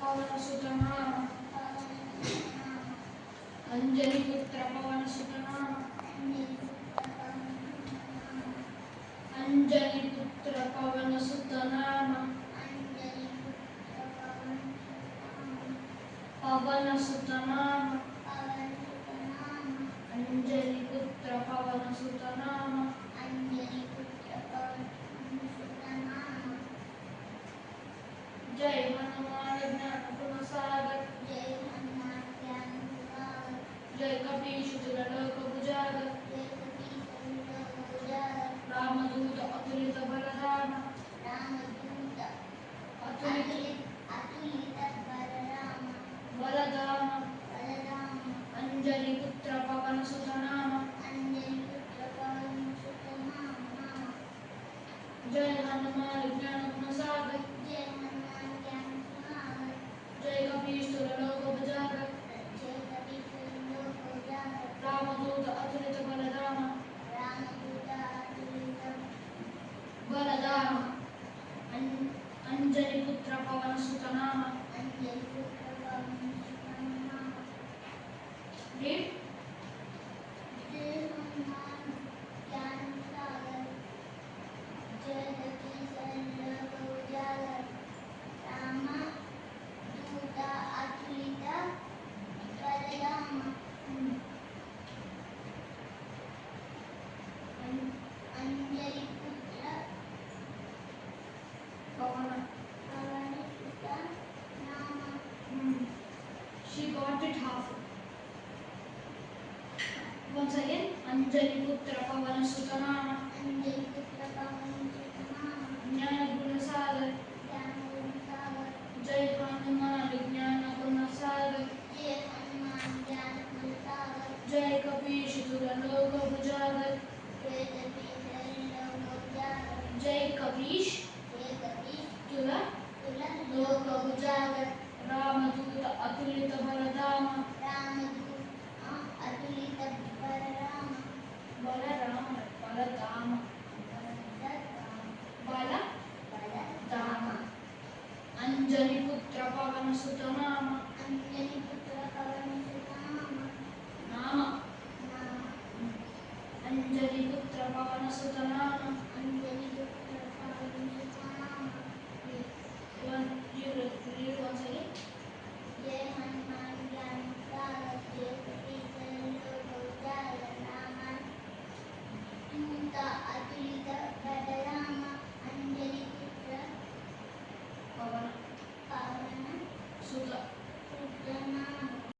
पवनसुतनाम अंजलिपुत्र पवनसुतनाम अंजलिपुत्र पवनसुतनाम पवनसुतनाम अंजलिपुत्र पवनसुतनाम जय हनुमान ज्ञान गुण सागर जय कपीश तिलक उजागर रामदूत अतुलित बलधाम बलधाम अंजलिपुत्र पवनसुतनाम जय हनुमान ज्ञान गुण सागर जय कपीश तिलक उजागर रामदूत अतुलित बलधाम बलधाम अंजलिपुत्र पवनसुतनाम Read. She got it half. Once again, अंजलिपुत्र पवनसुतनाम ज्ञान गुण सागर जय हनुमान ज्ञान गुण सागर जय कपीश तिलक उजागर जय कपीश तिलक उजागर रामदूत अतुलित बलधाम बलधाम अंजलिपुत्र पवनसुतनाम नाम अंजलिपुत्र पवनसुतनाम You read once again.